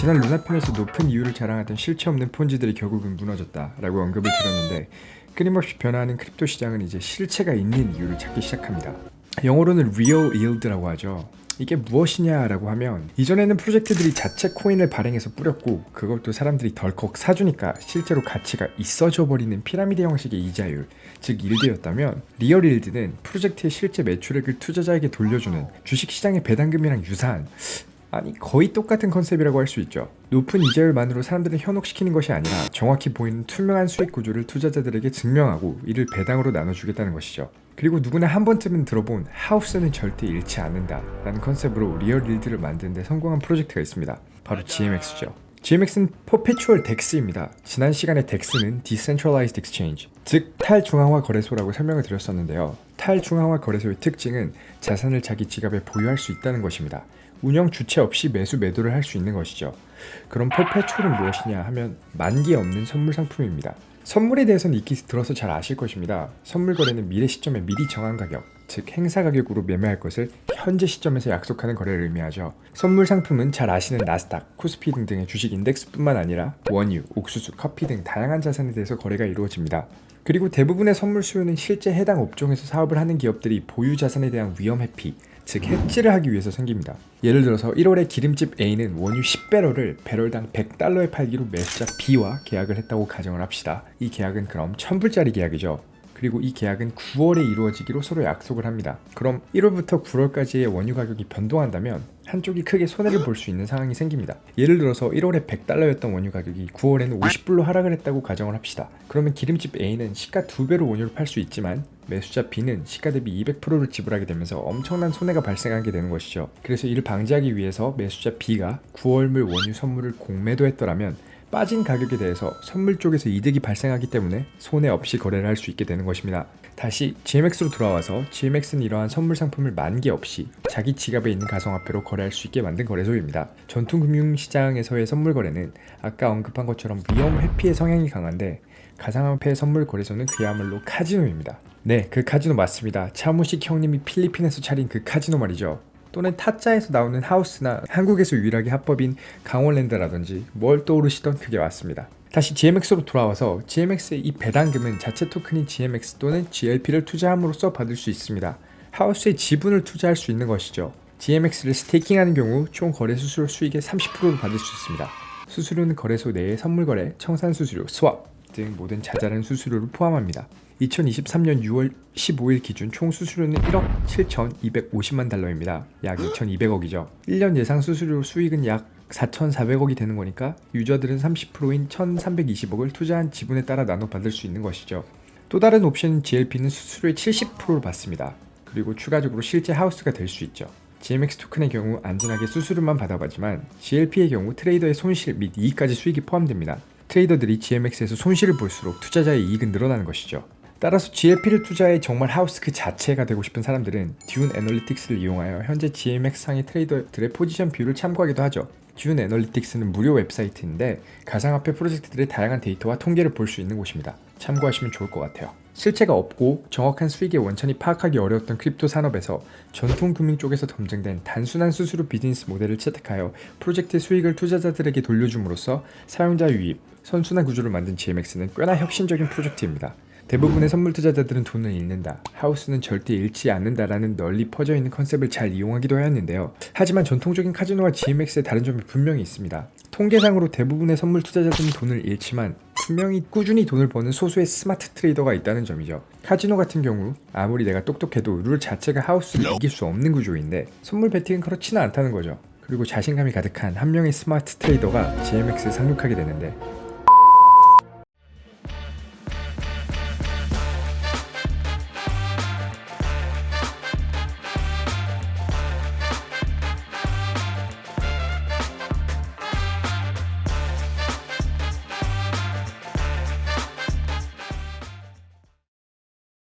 지난 루나편에서 높은 이율을 자랑하던 실체 없는 폰지들이 결국은 무너졌다라고 언급을 드렸는데 끊임없이 변화하는 크립토 시장은 이제 실체가 있는 이유를 찾기 시작합니다. 영어로는 real yield라고 하죠. 이게 무엇이냐라고 하면 이전에는 프로젝트들이 자체 코인을 발행해서 뿌렸고 그것도 사람들이 덜컥 사주니까 실제로 가치가 있어져 버리는 피라미드 형식의 이자율, 즉 일드였다면 리얼 일드는 프로젝트의 실제 매출액을 투자자에게 돌려주는 주식시장의 배당금이랑 유사한, 아니 거의 똑같은 컨셉이라고 할 수 있죠. 높은 이자율만으로 사람들을 현혹시키는 것이 아니라 정확히 보이는 투명한 수익 구조를 투자자들에게 증명하고 이를 배당으로 나눠주겠다는 것이죠. 그리고 누구나 한 번쯤은 들어본 하우스는 절대 잃지 않는다 라는 컨셉으로 리얼 일드를 만드는 데 성공한 프로젝트가 있습니다. 바로 GMX죠. GMX는 Perpetual DEX입니다. 지난 시간에 DEX는 Decentralized Exchange, 즉 탈중앙화 거래소라고 설명을 드렸었는데요. 탈중앙화 거래소의 특징은 자산을 자기 지갑에 보유할 수 있다는 것입니다. 운영 주체 없이 매수 매도를 할 수 있는 것이죠. 그럼 Perpetual은 무엇이냐 하면 만기 없는 선물 상품입니다. 선물에 대해서는 익히 들어서 잘 아실 것입니다. 선물 거래는 미래 시점에 미리 정한 가격, 즉 행사 가격으로 매매할 것을 현재 시점에서 약속하는 거래를 의미하죠. 선물 상품은 잘 아시는 나스닥, 코스피 등등의 주식 인덱스뿐만 아니라 원유, 옥수수, 커피 등 다양한 자산에 대해서 거래가 이루어집니다. 그리고 대부분의 선물 수요는 실제 해당 업종에서 사업을 하는 기업들이 보유 자산에 대한 위험 회피, 즉 해지를 하기 위해서 생깁니다. 예를 들어서 1월에 기름집 A는 원유 10배럴을 배럴당 100달러에 팔기로 매수자 B와 계약을 했다고 가정을 합시다. 이 계약은 그럼 1000불짜리 계약이죠. 그리고 이 계약은 9월에 이루어지기로 서로 약속을 합니다. 그럼 1월부터 9월까지의 원유 가격이 변동한다면 한쪽이 크게 손해를 볼 수 있는 상황이 생깁니다. 예를 들어서 1월에 100달러였던 원유 가격이 9월에는 50불로 하락을 했다고 가정을 합시다. 그러면 기름집 A는 시가 2배로 원유를 팔 수 있지만 매수자 B는 시가 대비 200%를 지불하게 되면서 엄청난 손해가 발생하게 되는 것이죠. 그래서 이를 방지하기 위해서 매수자 B가 9월물 원유 선물을 공매도했더라면 빠진 가격에 대해서 선물 쪽에서 이득이 발생하기 때문에 손해 없이 거래를 할 수 있게 되는 것입니다. 다시 GMX로 돌아와서 GMX는 이러한 선물 상품을 만기 없이 자기 지갑에 있는 가상화폐로 거래할 수 있게 만든 거래소입니다. 전통 금융시장에서의 선물 거래는 아까 언급한 것처럼 위험 회피의 성향이 강한데 가상화폐 선물 거래소는 그야말로 카지노입니다. 네, 그 카지노 맞습니다. 차무식 형님이 필리핀에서 차린 그 카지노 말이죠. 또는 타짜에서 나오는 하우스나 한국에서 유일하게 합법인 강원랜드라든지 뭘 떠오르시던 그게 맞습니다. 다시 GMX로 돌아와서 GMX의 이 배당금은 자체 토큰인 GMX 또는 GLP를 투자함으로써 받을 수 있습니다. 하우스의 지분을 투자할 수 있는 것이죠. GMX를 스테이킹하는 경우 총 거래 수수료 수익의 30%를 받을 수 있습니다. 수수료는 거래소 내의 선물거래, 청산수수료, 스왑 등 모든 자잘한 수수료를 포함합니다. 2023년 6월 15일 기준 총 수수료는 1억 7,250만 달러입니다. 약 2,200억이죠. 1년 예상 수수료 수익은 약 4,400억이 되는 거니까 유저들은 30%인 1,320억을 투자한 지분에 따라 나눠 받을 수 있는 것이죠. 또 다른 옵션인 GLP는 수수료의 70%를 받습니다. 그리고 추가적으로 실제 하우스가 될 수 있죠. GMX 토큰의 경우 안전하게 수수료만 받아가지만 GLP의 경우 트레이더의 손실 및 이익까지 수익이 포함됩니다. 트레이더들이 GMX에서 손실을 볼수록 투자자의 이익은 늘어나는 것이죠. 따라서 GLP를 투자해 정말 하우스 그 자체가 되고 싶은 사람들은 듀운 애널리틱스를 이용하여 현재 GMX 상의 트레이더들의 포지션 뷰를 참고하기도 하죠. 듀운 애널리틱스는 무료 웹사이트인데 가상화폐 프로젝트들의 다양한 데이터와 통계를 볼 수 있는 곳입니다. 참고하시면 좋을 것 같아요. 실체가 없고 정확한 수익의 원천이 파악하기 어려웠던 크립토 산업에서 전통 금융 쪽에서 검증된 단순한 수수료 비즈니스 모델을 채택하여 프로젝트의 수익을 투자자들에게 돌려줌으로써 사용자 유입, 선순환 구조를 만든 GMX는 꽤나 혁신적인 프로젝트입니다. 대부분의 선물 투자자들은 돈을 잃는다, 하우스는 절대 잃지 않는다라는 널리 퍼져있는 컨셉을 잘 이용하기도 하였는데요. 하지만 전통적인 카지노와 GMX의 다른 점이 분명히 있습니다. 통계상으로 대부분의 선물 투자자들은 돈을 잃지만 분명히 꾸준히 돈을 버는 소수의 스마트 트레이더가 있다는 점이죠. 카지노 같은 경우 아무리 내가 똑똑해도 룰 자체가 하우스를 이길 수 없는 구조인데 선물 배팅은 그렇지는 않다는 거죠. 그리고 자신감이 가득한 한 명의 스마트 트레이더가 GMX에 상륙하게 되는데